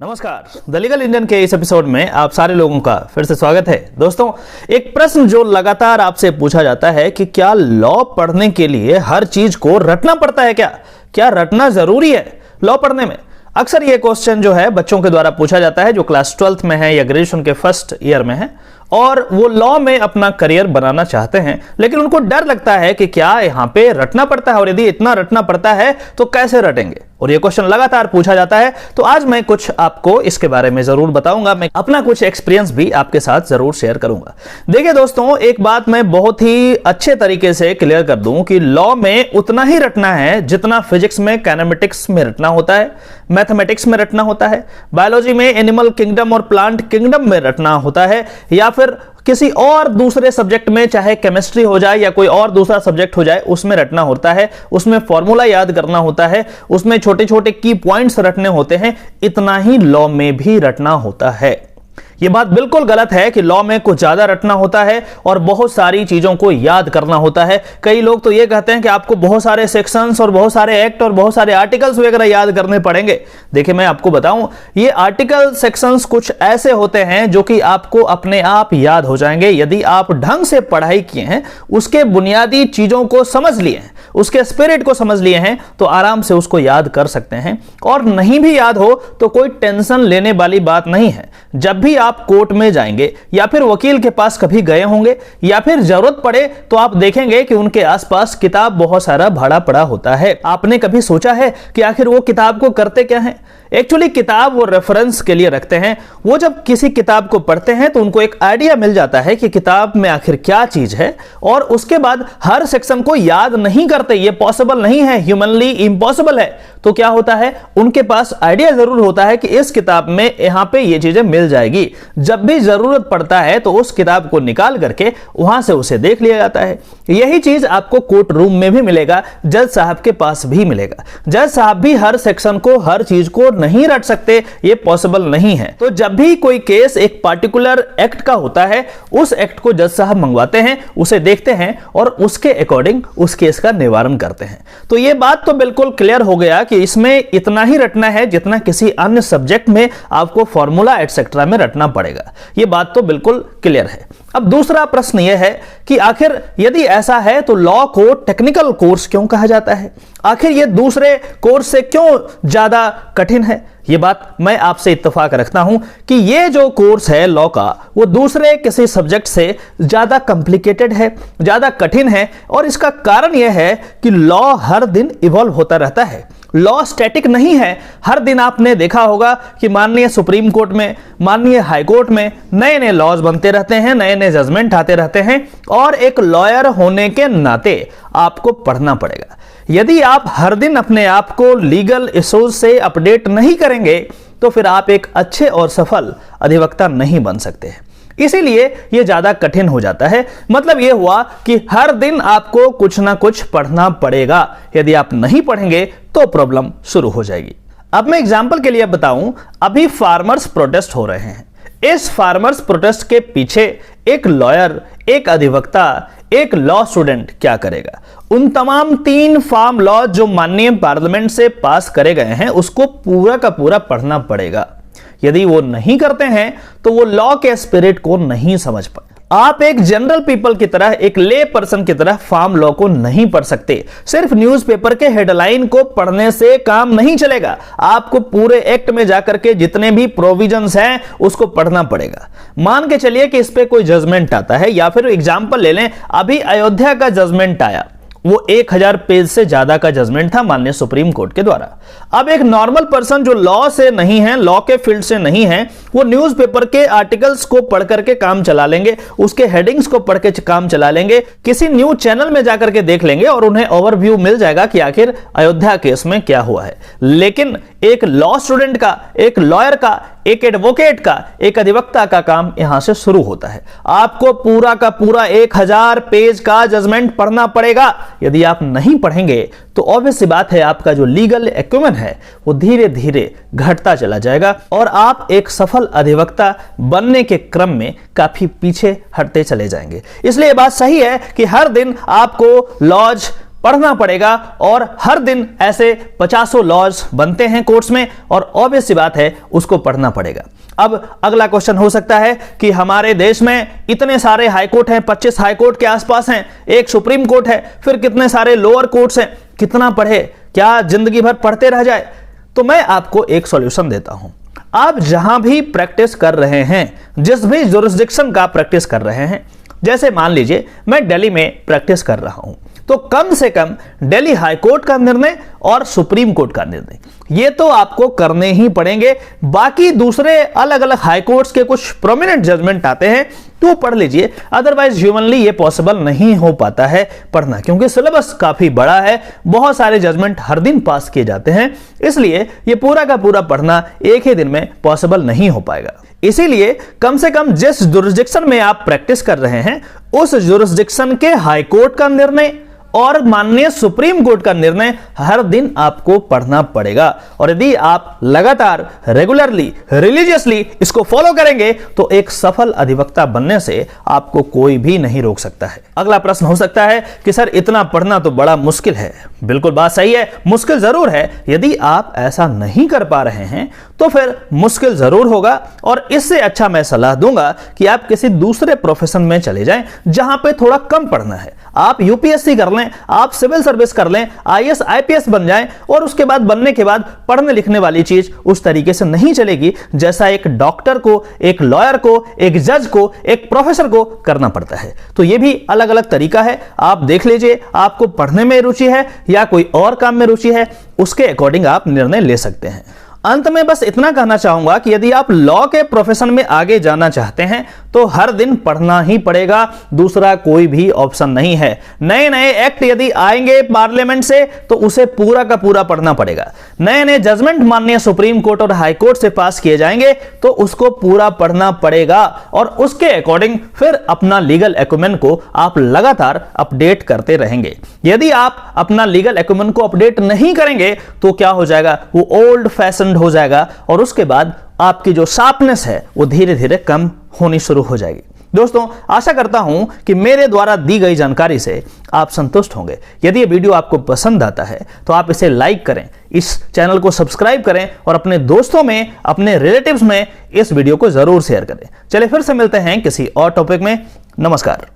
नमस्कार, the legal Indian के इस एपिसोड में आप सारे लोगों का फिर से स्वागत है। दोस्तों, एक प्रश्न जो लगातार आपसे पूछा जाता है कि क्या लॉ पढ़ने के लिए हर चीज को रटना पड़ता है? क्या रटना जरूरी है लॉ पढ़ने में? अक्सर ये क्वेश्चन जो है बच्चों के द्वारा पूछा जाता है जो क्लास 12th में है या ग्रेजुएशन के फर्स्ट ईयर में है और वो लॉ में अपना करियर बनाना चाहते हैं, लेकिन उनको डर लगता है कि क्या यहाँ पे रटना पड़ता है और यदि इतना रटना पड़ता है तो कैसे रटेंगे, और ये क्वेश्चन लगातार पूछा जाता है। तो आज मैं कुछ आपको इसके बारे में जरूर बताऊंगा, मैं अपना कुछ एक्सपीरियंस भी आपके साथ जरूर शेयर करूंगा। देखिए दोस्तों, एक बात मैं बहुत ही अच्छे तरीके से क्लियर कर दूं कि लॉ में उतना ही रटना है जितना फिजिक्स में काइनेमेटिक्स में रटना होता है, मैथमेटिक्स में रटना होता है, बायोलॉजी में एनिमल किंगडम और प्लांट किंगडम में रटना होता है, या फिर किसी और दूसरे सब्जेक्ट में चाहे केमिस्ट्री हो जाए या कोई और दूसरा सब्जेक्ट हो जाए उसमें रटना होता है, उसमें फॉर्मूला याद करना होता है, उसमें छोटे छोटे की पॉइंट्स रटने होते हैं। इतना ही लॉ में भी रटना होता है। यह बात बिल्कुल गलत है कि लॉ में कुछ ज्यादा रटना होता है और बहुत सारी चीजों को याद करना होता है। कई लोग तो यह कहते हैं कि आपको बहुत सारे सेक्शंस और बहुत सारे एक्ट और बहुत सारे आर्टिकल्स वगैरह याद करने पड़ेंगे। देखिए, मैं आपको बताऊं, ये आर्टिकल सेक्शंस कुछ ऐसे होते हैं जो कि आपको अपने आप याद हो जाएंगे यदि आप ढंग से पढ़ाई किए हैं, उसके बुनियादी चीजों को समझ लिए हैं, उसके स्पिरिट को समझ लिए हैं, तो आराम से उसको याद कर सकते हैं। और नहीं भी याद हो तो कोई टेंशन लेने वाली बात नहीं है। जब भी आप कोर्ट में जाएंगे या फिर वकील के पास कभी गए होंगे या फिर जरूरत पड़े तो आप देखेंगे कि उनके आसपास किताब बहुत सारा भरा पड़ा होता है। आपने कभी सोचा है कि आखिर वो किताब को करते क्या हैं? एक्चुअली किताब वो रेफरेंस के लिए रखते हैं। वो जब किसी किताब को पढ़ते हैं तो उनको एक आइडिया मिल जाता है कि किताब में आखिर क्या चीज है, और उसके बाद हर सेक्शन को याद नहीं करते। ये पॉसिबल नहीं है, ह्यूमनली इम्पॉसिबल है। तो क्या होता है, उनके पास आइडिया जरूर होता है कि इस किताब में यहां पे ये चीजें मिल जाएगी। जब भी जरूरत पड़ता है तो उस किताब को निकाल करके वहां से उसे देख लिया जाता है। यही चीज आपको कोर्ट रूम में भी मिलेगा, जज साहब के पास भी मिलेगा। जज साहब भी हर सेक्शन को, हर चीज को नहीं रट सकते, ये पॉसिबल नहीं है। तो जब भी कोई केस एक पार्टिकुलर एक्ट का होता है, उस एक्ट को जज साहब मंगवाते हैं, उसे देखते हैं और उसके अकॉर्डिंग उस केस का निवारण करते हैं। तो ये बात तो बिल्कुल क्लियर हो गया कि इसमें इतना ही रटना है जितना किसी अन्य सब्जेक्ट में आपको फॉर्मूला एटसेट्रा में रटना पड़ेगा। ये बात तो बिल्कुल क्लियर है। अब दूसरा प्रश्न यह है कि आखिर यदि ऐसा है तो लॉ को टेक्निकल कोर्स क्यों कहा जाता है? आखिर यह दूसरे कोर्स से क्यों ज्यादा कठिन है? यह बात मैं आपसे इत्तेफाक रखता हूं कि यह जो कोर्स है लॉ का, वो दूसरे किसी सब्जेक्ट से ज्यादा कॉम्प्लिकेटेड है, ज्यादा कठिन है। और इसका कारण यह है कि लॉ हर दिन इवॉल्व होता रहता है। लॉ स्टैटिक नहीं है। हर दिन आपने देखा होगा कि माननीय सुप्रीम कोर्ट में, माननीय हाई कोर्ट में नए नए लॉज बनते रहते हैं, नए नए जजमेंट आते रहते हैं, और एक लॉयर होने के नाते आपको पढ़ना पड़ेगा। यदि आप हर दिन अपने आप को लीगल इश्यूज से अपडेट नहीं करेंगे तो फिर आप एक अच्छे और सफल अधिवक्ता नहीं बन सकते। इसीलिए यह ज्यादा कठिन हो जाता है। मतलब यह हुआ कि हर दिन आपको कुछ ना कुछ पढ़ना पड़ेगा। यदि आप नहीं पढ़ेंगे तो प्रॉब्लम शुरू हो जाएगी। अब मैं एग्जांपल के लिए बताऊं, अभी फार्मर्स प्रोटेस्ट हो रहे हैं। इस फार्मर्स प्रोटेस्ट के पीछे एक लॉयर, एक अधिवक्ता, एक लॉ स्टूडेंट क्या करेगा? उन तमाम 3 फार्म लॉ जो माननीय पार्लियामेंट से पास करे गए हैं उसको पूरा का पूरा पढ़ना पड़ेगा। यदि वो नहीं करते हैं तो वो लॉ के स्पिरिट को नहीं समझ पाए। आप एक जनरल पीपल की तरह, एक ले पर्सन की तरह फार्म लॉ को नहीं पढ़ सकते। सिर्फ न्यूज़पेपर के हेडलाइन को पढ़ने से काम नहीं चलेगा। आपको पूरे एक्ट में जाकर के जितने भी प्रोविजंस हैं उसको पढ़ना पड़ेगा। मान के चलिए कि इस पे कोई जजमेंट आता है, या फिर एग्जांपल ले लें, अभी अयोध्या का जजमेंट आया। वो 1000 पेज से ज्यादा का जजमेंट था माननीय सुप्रीम कोर्ट के द्वारा। अब एक नॉर्मल पर्सन जो लॉ से नहीं है, लॉ के फील्ड से नहीं है, वो न्यूज़पेपर के आर्टिकल्स को पढ़ करके काम चला लेंगे, उसके हेडिंग्स को पढ़ के काम चला लेंगे, किसी न्यूज चैनल में जाकर के देख लेंगे और उन्हें ओवरव्यू मिल जाएगा कि आखिर अयोध्या केस में क्या हुआ है। लेकिन एक लॉ स्टूडेंट का, एक लॉयर का, एक एडवोकेट का, एक अधिवक्ता का काम यहां से शुरू होता है। आपको पूरा का पूरा 1000 पेज का जजमेंट पढ़ना पड़ेगा। यदि आप नहीं पढ़ेंगे तो ऑब्वियस सी बात है, आपका जो लीगल एक्यूमेंट है वो धीरे धीरे घटता चला जाएगा और आप एक सफल अधिवक्ता बनने के क्रम में काफी पीछे हटते चले जाएंगे। इसलिए बात सही है कि हर दिन आपको लॉज पढ़ना पड़ेगा और हर दिन ऐसे 50 लॉज बनते हैं कोर्ट्स में और ऑब्वियस सी बात है उसको पढ़ना पड़ेगा। अब अगला क्वेश्चन हो सकता है कि हमारे देश में इतने सारे हाई कोर्ट हैं, 25 हाई कोर्ट के आसपास हैं, एक सुप्रीम कोर्ट है, फिर कितने सारे लोअर कोर्ट्स हैं, कितना पढ़े, क्या जिंदगी भर पढ़ते रह जाए? तो मैं आपको एक सॉल्यूशन देता हूं। आप जहां भी प्रैक्टिस कर रहे हैं, जिस भी जुरिस्डिक्शन का प्रैक्टिस कर रहे हैं, जैसे मान लीजिए मैं दिल्ली में प्रैक्टिस कर रहा हूं, तो कम से कम दिल्ली हाई कोर्ट का निर्णय और सुप्रीम कोर्ट का निर्णय ये तो आपको करने ही पड़ेंगे। बाकी दूसरे अलग अलग हाई कोर्ट्स के कुछ प्रोमिनेंट जजमेंट आते हैं तो पढ़ लीजिए, अदरवाइज ह्यूमनली ये पॉसिबल नहीं हो पाता है पढ़ना, क्योंकि सिलेबस काफी बड़ा है, बहुत सारे जजमेंट हर दिन पास किए जाते हैं, इसलिए ये पूरा का पूरा पढ़ना एक ही दिन में पॉसिबल नहीं हो पाएगा। इसीलिए कम से कम जिस जुरिस्डिक्शन में आप प्रैक्टिस कर रहे हैं उस जुरिस्डिक्शन के हाई कोर्ट का निर्णय और माननीय सुप्रीम कोर्ट का निर्णय हर दिन आपको पढ़ना पड़ेगा। और यदि आप लगातार रेगुलरली रिलीजियसली इसको फॉलो करेंगे तो एक सफल अधिवक्ता बनने से आपको कोई भी नहीं रोक सकता है। अगला प्रश्न हो सकता है कि सर इतना पढ़ना तो बड़ा मुश्किल है। बिल्कुल बात सही है, मुश्किल जरूर है। यदि आप ऐसा नहीं कर पा रहे हैं तो फिर मुश्किल जरूर होगा और इससे अच्छा मैं सलाह दूंगा कि आप किसी दूसरे प्रोफेशन में चले जाएं जहां पे थोड़ा कम पढ़ना है। आप यूपीएससी कर लें, आप सिविल सर्विस कर लें, आईएएस आईपीएस बन जाएं और उसके बाद बनने के बाद पढ़ने लिखने वाली चीज उस तरीके से नहीं चलेगी जैसा एक डॉक्टर को, एक लॉयर को, एक जज को, एक प्रोफेसर को करना पड़ता है। तो यह भी अलग अलग तरीका है, आप देख लीजिए आपको पढ़ने में रुचि है या कोई और काम में रुचि है, उसके अकॉर्डिंग आप निर्णय ले सकते हैं। अंत में बस इतना कहना चाहूंगा कि यदि आप लॉ के प्रोफेशन में आगे जाना चाहते हैं तो हर दिन पढ़ना ही पड़ेगा, दूसरा कोई भी ऑप्शन नहीं है। नए नए एक्ट यदि आएंगे पार्लियामेंट से तो उसे पूरा का पूरा पढ़ना पड़ेगा। नए नए जजमेंट माननीय सुप्रीम कोर्ट और हाई कोर्ट से पास किए जाएंगे तो उसको पूरा पढ़ना पड़ेगा और उसके अकॉर्डिंग फिर अपना लीगल एक्यूमेन को आप लगातार अपडेट करते रहेंगे। यदि आप अपना लीगल एक्यूमेन को अपडेट नहीं करेंगे तो क्या हो जाएगा, वो ओल्ड फैशन हो जाएगा और उसके बाद आपकी जो शार्पनेस है वो धीरे धीरे कम होनी शुरू हो जाएगी। दोस्तों आशा करता हूं कि मेरे द्वारा दी गई जानकारी से आप संतुष्ट होंगे। यदि ये वीडियो आपको पसंद आता है तो आप इसे लाइक करें, इस चैनल को सब्सक्राइब करें और अपने दोस्तों में, अपने रिलेटिव्स में इस वीडियो को जरूर शेयर करें। चलिए फिर से मिलते हैं किसी और टॉपिक में। नमस्कार।